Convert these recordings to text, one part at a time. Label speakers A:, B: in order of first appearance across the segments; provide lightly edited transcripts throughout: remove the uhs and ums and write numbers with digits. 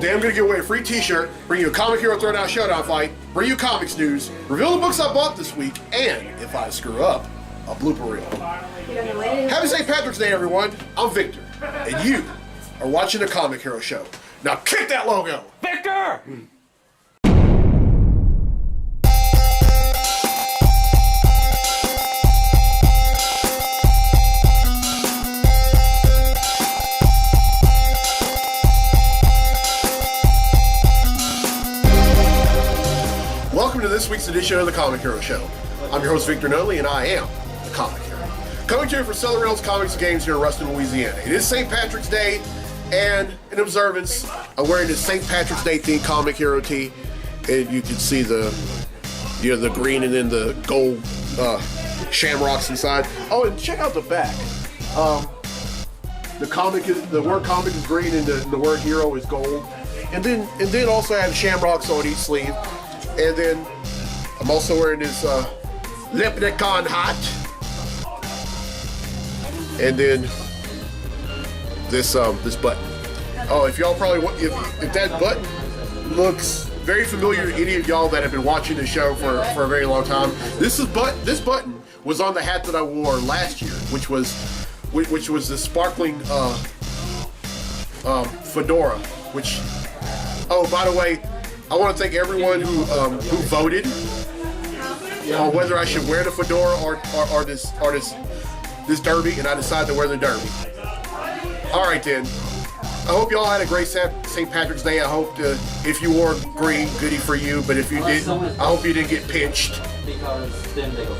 A: Today I'm going to give away a free t-shirt, bring you a Comic Hero Throwdown Showdown fight, bring you comics news, reveal the books I bought this week, and, if I screw up, a blooper reel. Happy St. Patrick's Day, everyone. I'm Victor, and you are watching the Comic Hero Show. Now kick that logo!
B: Victor!
A: Welcome to this week's edition of the Comic Hero Show. I'm your host, Victor Nunley, and I am the Comic Hero. Coming to you from Southern Reynolds Comics and Games here in Ruston, Louisiana. It is St. Patrick's Day, and in observance, I'm wearing this St. Patrick's Day themed Comic Hero tee, and you can see the green and then the gold shamrocks inside. Oh, and check out the back. The word comic is green and the word hero is gold, and then also I have shamrocks on each sleeve. And then I'm also wearing this Leprechaun hat. And then this button. Oh, if y'all probably if that button looks very familiar to any of y'all that have been watching the show for a very long time, this button was on the hat that I wore last year, which was the sparkling fedora. Which, oh, by the way, I want to thank everyone who voted on whether I should wear the fedora or this derby, and I decided to wear the derby. All right then. I hope y'all had a great St. Patrick's Day. I hope if you wore green, goody for you. But if you didn't, I hope you didn't get pinched.
B: Because then they go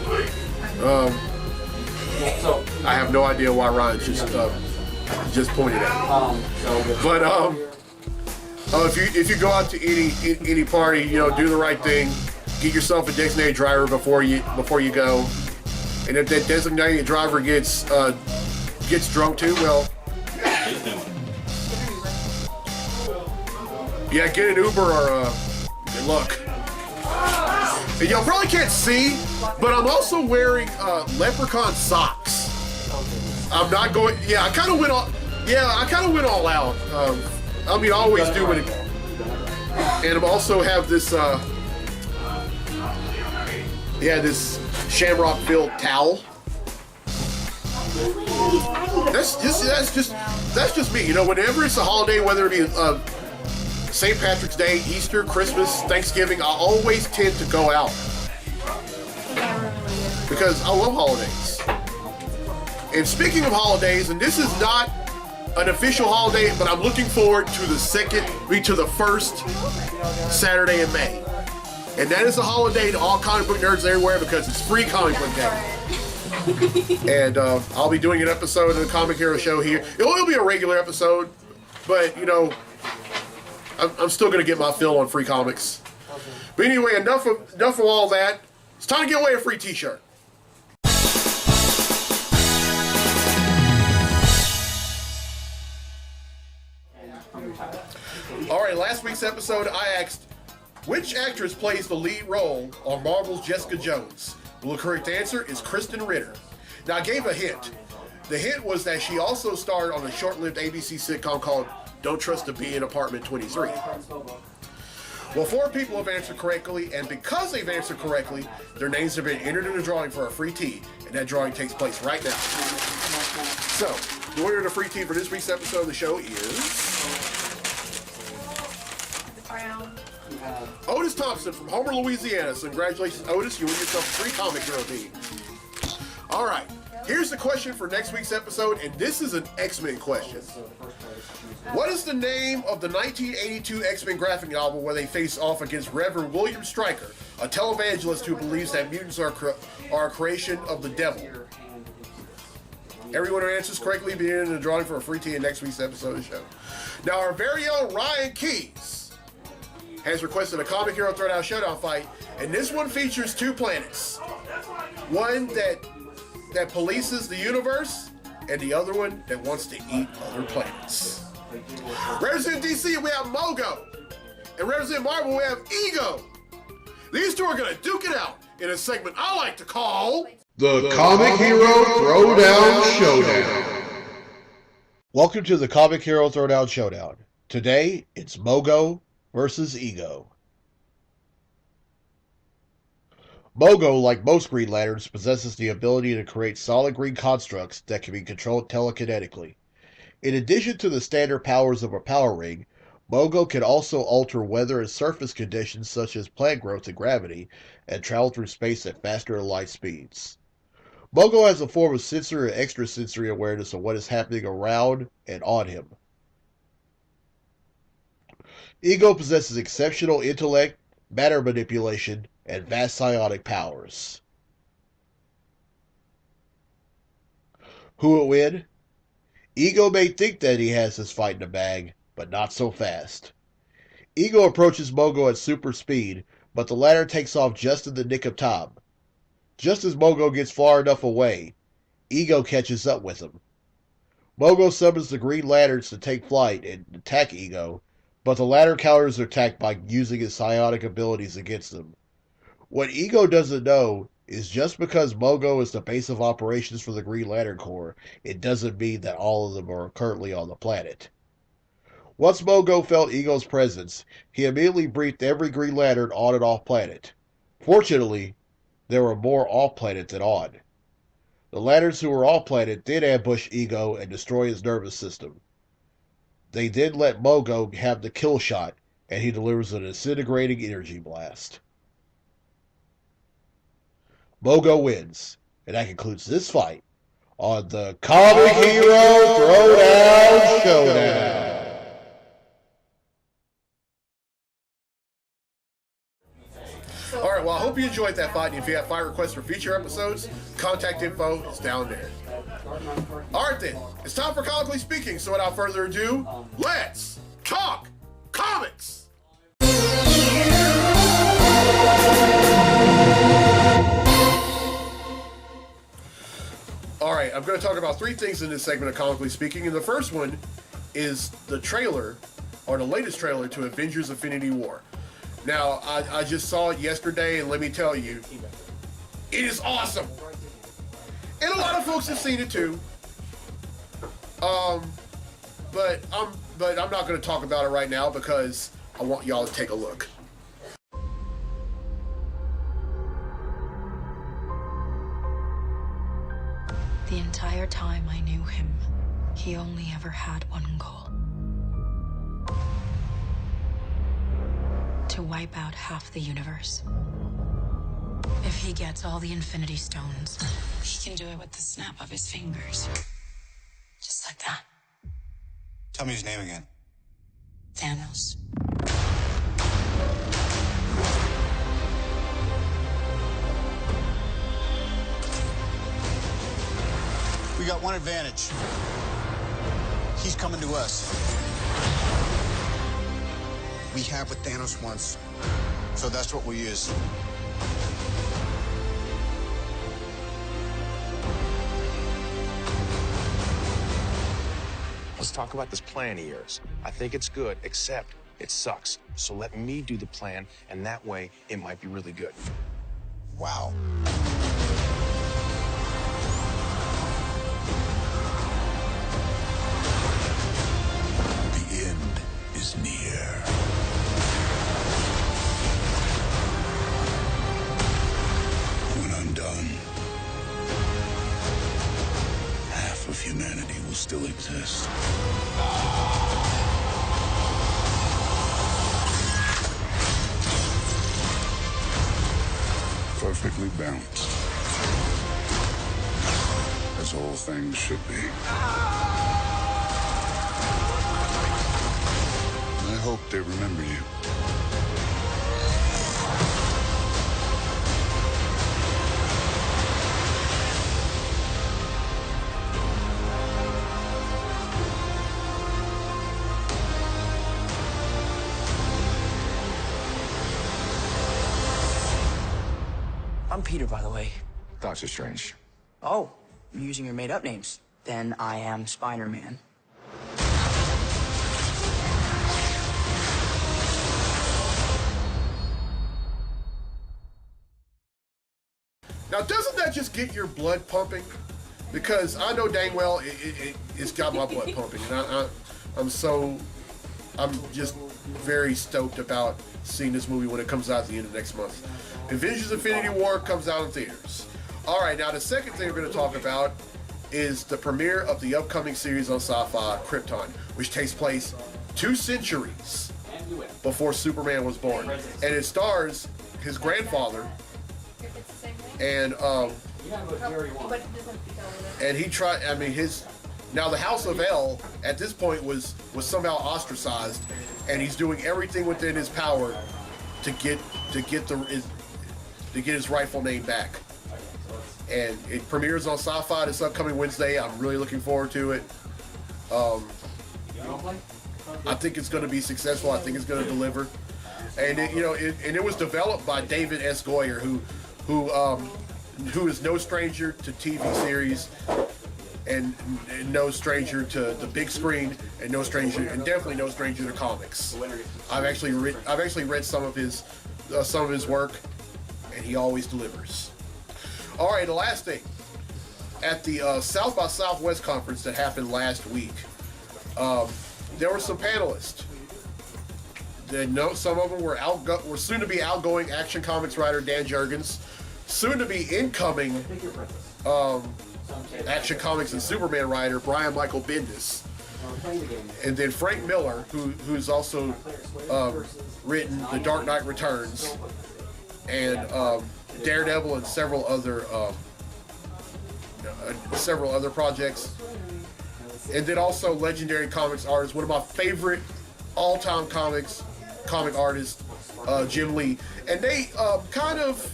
B: first.
A: I have no idea why Ryan just pointed out. But if you go out to any party, do the right thing. Get yourself a designated driver before you go. And if that designated driver gets drunk too, well, yeah, get an Uber or good luck. And y'all probably can't see, but I'm also wearing leprechaun socks. I'm not going. Yeah, I kind of went all out. I mean, I always do when it. And I also have this, this shamrock-filled towel. That's just me. Whenever it's a holiday, whether it be St. Patrick's Day, Easter, Christmas, Thanksgiving, I always tend to go out because I love holidays. And speaking of holidays, and this is not an official holiday, but I'm looking forward to the first Saturday in May. And that is a holiday to all comic book nerds everywhere because it's free comic book day. And I'll be doing an episode of the Comic Hero Show here. It'll be a regular episode, but I'm still gonna get my fill on free comics. But anyway, enough of all that. It's time to give away a free t-shirt. Alright, last week's episode I asked, which actress plays the lead role on Marvel's Jessica Jones? The correct answer is Kristen Ritter. Now I gave a hint. The hint was that she also starred on a short-lived ABC sitcom called Don't Trust a Bee in Apartment 23. Well, 4 people have answered correctly, and because they've answered correctly, their names have been entered in a drawing for a free tee, and that drawing takes place right now. So, the winner of the free tee for this week's episode of the show is Otis Thompson from Homer, Louisiana. So congratulations, Otis. You win yourself a free Comic Hero tee. All right. Here's the question for next week's episode, and this is an X-Men question. What is the name of the 1982 X-Men graphic novel where they face off against Reverend William Stryker, a televangelist who believes that mutants are a creation of the devil? Everyone who answers correctly will be in the drawing for a free tee in next week's episode of the show. Now, our very own Ryan Keys has requested a Comic Hero Throwdown Showdown fight, and this one features 2 planets. One that polices the universe, and the other one that wants to eat other planets. Representing DC, we have Mogo, and representing Marvel, we have Ego. These 2 are going to duke it out in a segment I like to call
C: the Comic Hero Throwdown Showdown. Welcome to the Comic Hero Throwdown Showdown. Today, it's Mogo versus Ego. Mogo, like most Green Lanterns, possesses the ability to create solid green constructs that can be controlled telekinetically. In addition to the standard powers of a power ring, Mogo can also alter weather and surface conditions such as plant growth and gravity, and travel through space at faster than light speeds. Mogo has a form of sensory and extrasensory awareness of what is happening around and on him. Ego possesses exceptional intellect, matter manipulation, and vast psionic powers. Who will win? Ego may think that he has his fight in the bag, but not so fast. Ego approaches Mogo at super speed, but the latter takes off just in the nick of time. Just as Mogo gets far enough away, Ego catches up with him. Mogo summons the Green Lanterns to take flight and attack Ego, but the latter counters their attack by using his psionic abilities against them. What Ego doesn't know is just because Mogo is the base of operations for the Green Lantern Corps, it doesn't mean that all of them are currently on the planet. Once Mogo felt Ego's presence, he immediately briefed every Green Lantern on and off planet. Fortunately, there were more off-planet than on. The Lanterns who were off-planet did ambush Ego and destroy his nervous system. They then let Mogo have the kill shot, and he delivers a disintegrating energy blast. Mogo wins, and that concludes this fight on the Comic Hero Throwdown Showdown.
A: Alright, well, I hope you enjoyed that fight, and if you have fight requests for future episodes, contact info is down there. Alright then, it's time for Comically Speaking, so without further ado, let's talk comics! Alright, I'm going to talk about three things in this segment of Comically Speaking, and the first one is the trailer, or the latest trailer to Avengers Infinity War. Now, I just saw it yesterday, and let me tell you, it is awesome. And a lot of folks have seen it too. But I'm not going to talk about it right now because I want y'all to take a look.
D: The entire time I knew him, he only ever had one goal. To wipe out half the universe. If he gets all the Infinity Stones, he can do it with the snap of his fingers. Just like that.
E: Tell me his name again.
D: Thanos.
E: We got one advantage. He's coming to us. We have what Thanos wants, so that's what we'll use.
F: Let's talk about this plan of yours. I think it's good, except it sucks. So let me do the plan, and that way it might be really good.
E: Wow.
G: The end is near. When I'm done, half of humanity will still exist. Perfectly balanced. As all things should be. I hope they remember you.
H: I'm Peter, by the way.
F: Doctor Strange.
H: Oh, you're using your made-up names. Then I am Spider-Man.
A: Now, doesn't that just get your blood pumping? because I know dang well it's got my blood pumping, and I'm just very stoked about seeing this movie when it comes out at the end of next month. Avengers: Infinity War comes out in theaters. All right, now the second thing we're going to talk about is the premiere of the upcoming series on Sci-Fi, Krypton, which takes place 2 centuries before Superman was born, and it stars his grandfather, and he tried. I mean, now the House of El at this point was somehow ostracized, and he's doing everything within his power to get his rightful name back. And it premieres on Sci-Fi this upcoming Wednesday. I'm really looking forward to it. I think it's going to be successful. I think it's going to deliver. And it was developed by David S. Goyer, who is no stranger to TV series and no stranger to the big screen, and definitely no stranger to comics. I've actually read some of his work, and he always delivers. All right, the last thing. At the South by Southwest conference that happened last week, there were some panelists. Some of them were soon-to-be outgoing Action Comics writer Dan Jurgens, soon-to-be incoming Action Comics and Superman writer Brian Michael Bendis, and then Frank Miller, who's also written The Dark Knight Returns and Daredevil and several other projects, and then also legendary comics artist, one of my favorite all-time comic artists, Jim Lee, and they kind of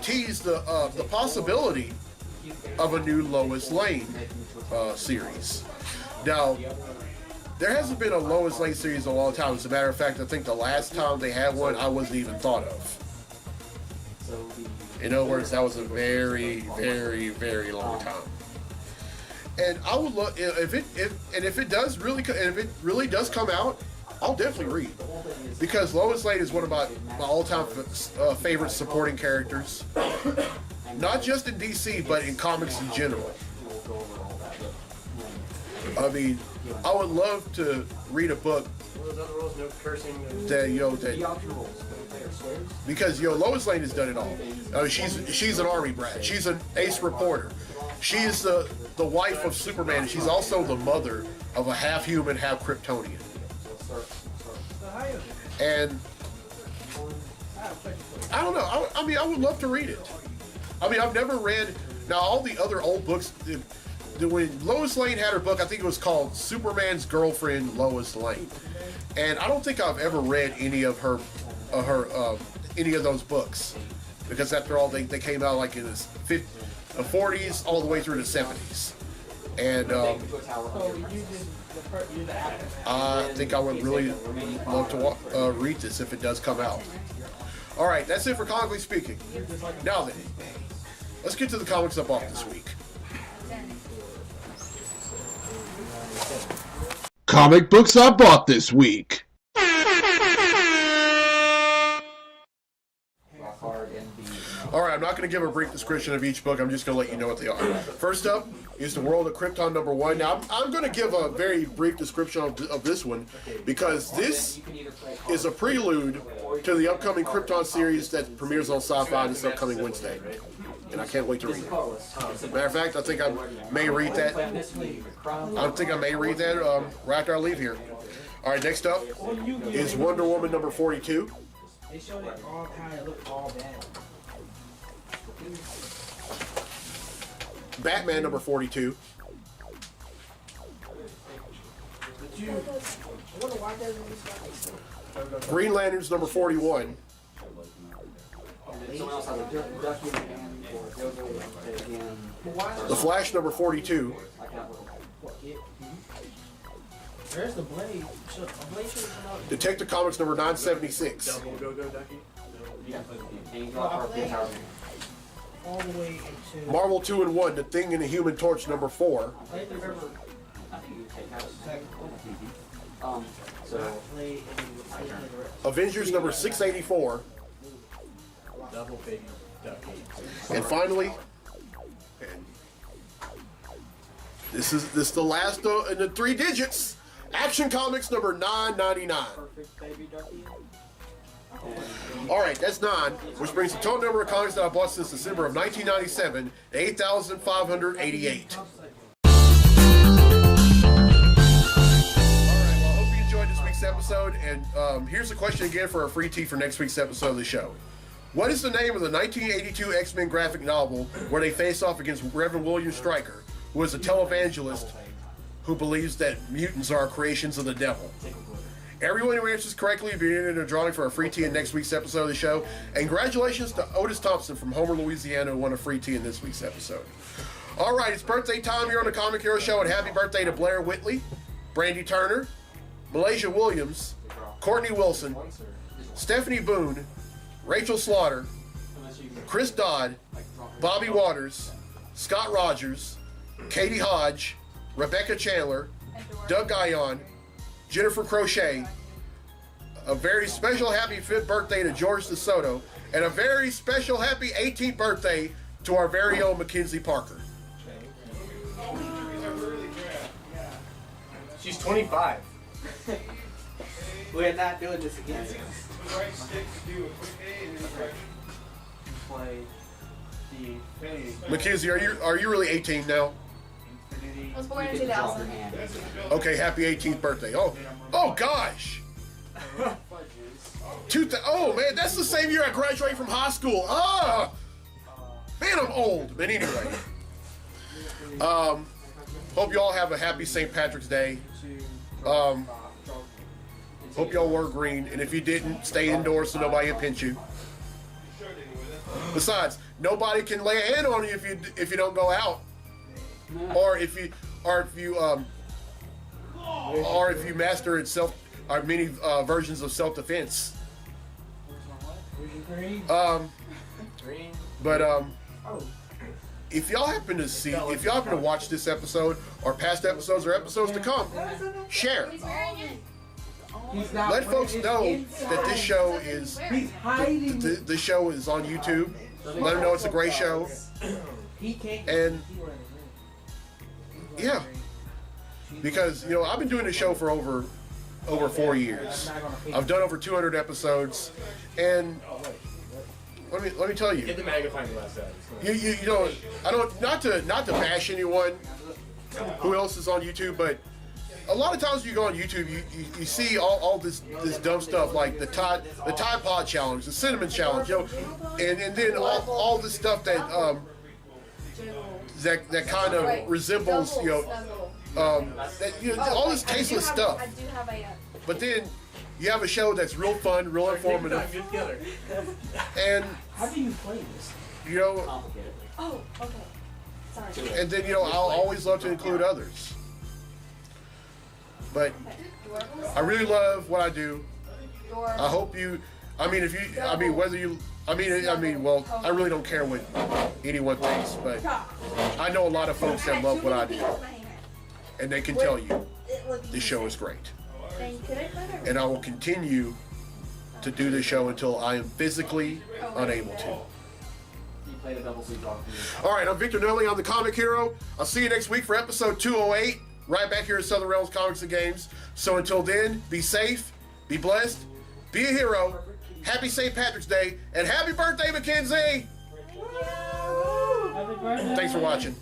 A: teased the possibility of a new Lois Lane series. Now, there hasn't been a Lois Lane series in a long time. As a matter of fact, I think the last time they had one, I wasn't even thought of. In other words, that was a very, very, very long time. And I would love if it really does come out, I'll definitely read, because Lois Lane is one of my all-time favorite supporting characters, not just in DC but in comics in general. I mean, I would love to read a book because Lois Lane has done it all. She's an army brat. She's an ace reporter. She's the wife of Superman, and she's also the mother of a half human, half Kryptonian. And I don't know. I mean, I would love to read it. I mean, I've never read all the other old books. When Lois Lane had her book, I think it was called Superman's Girlfriend, Lois Lane, and I don't think I've ever read any of any of those books, because after all, they came out like in the 40s all the way through the 70s, and I think I would really love to read this if it does come out. All right, that's it for Comically Speaking. Now then, let's get to the comics up off this week. Comic books I bought this week. Alright, I'm not going to give a brief description of each book. I'm just going to let you know what they are. First up is The World of Krypton #1. Now, I'm going to give a very brief description of this one, because this is a prelude to the upcoming Krypton series that premieres on Sci-Fi this upcoming Wednesday. And I can't wait to read it. Matter of fact, I think I may read that. Right after I leave here. All right, next up is Wonder Woman #42.
I: They showed it all how it looked all bad.
A: Batman #42. Green Lanterns #41. The Flash #42.
I: There's the Blade.
A: Detective Comics #976.
I: All the way into
A: Marvel 2-in-1, The Thing and the Human Torch #4. Avengers #684. And finally, And this is the last in the 3 digits. Action Comics number 999.
I: Perfect baby ducky.
A: All right, that's 9, which brings the total number of comics that I bought since December of 1997 to 8,588. All right, well, I hope you enjoyed this week's episode. And here's the question again for a free tee for next week's episode of the show. What is the name of the 1982 X-Men graphic novel where they face off against Reverend William Stryker, who is a televangelist who believes that mutants are creations of the devil? Everyone who answers correctly will be entered in a drawing for a free tee in next week's episode of the show. And congratulations to Otis Thompson from Homer, Louisiana, who won a free tee in this week's episode. All right, it's birthday time here on the Comic Hero Show, and happy birthday to Blair Whitley, Brandy Turner, Malaysia Williams, Courtney Wilson, Stephanie Boone, Rachel Slaughter, Chris Dodd, Bobby Waters, Scott Rogers, Katie Hodge, Rebecca Chandler, Doug Guyon, Jennifer Crochet, a very special happy 5th birthday to George DeSoto, and a very special happy 18th birthday to our very own Mackenzie Parker.
J: She's 25.
I: We're not doing this again.
A: Mackenzie, are you really 18 now?
K: I was born in 2000.
A: Okay, happy 18th birthday. Oh gosh. Oh man, that's the same year I graduated from high school. Ah, man, I'm old. But anyway, hope you all have a happy St. Patrick's Day. Hope y'all wore green, and if you didn't, stay indoors so nobody can pinch you. Besides, nobody can lay a hand on you if you don't go out, or if you master many versions of self-defense. If y'all happen to watch this episode or past episodes or episodes to come, share. Let folks know that this show is the show is on YouTube. Let them know it's a great show. And yeah, because I've been doing this show for over 4 years. I've done over 200 episodes, and let me tell you.
J: Get the magnifying glass out.
A: I don't not to bash anyone who else is on YouTube, but a lot of times you go on YouTube, you see all this dumb stuff like the Tide Pod challenge, the cinnamon challenge, and then all this stuff that kind of resembles all this tasteless stuff. But then you have a show that's real fun, real informative, and
I: how do you play this?
K: Oh, okay. Sorry.
A: And then I'll always love to include others. But I really love what I do. I hope you. I really don't care what anyone thinks, but I know a lot of folks that love what I do, and they can tell you this show is great. And I will continue to do this show until I am physically unable to. All right, I'm Victor Nolly. I'm the Comic Hero. I'll see you next week for episode 208, right back here at Southern Realms Comics and Games. So until then, be safe, be blessed, be a hero. Happy St. Patrick's Day, and happy birthday, Mackenzie!
I: Happy birthday.
A: Thanks for watching.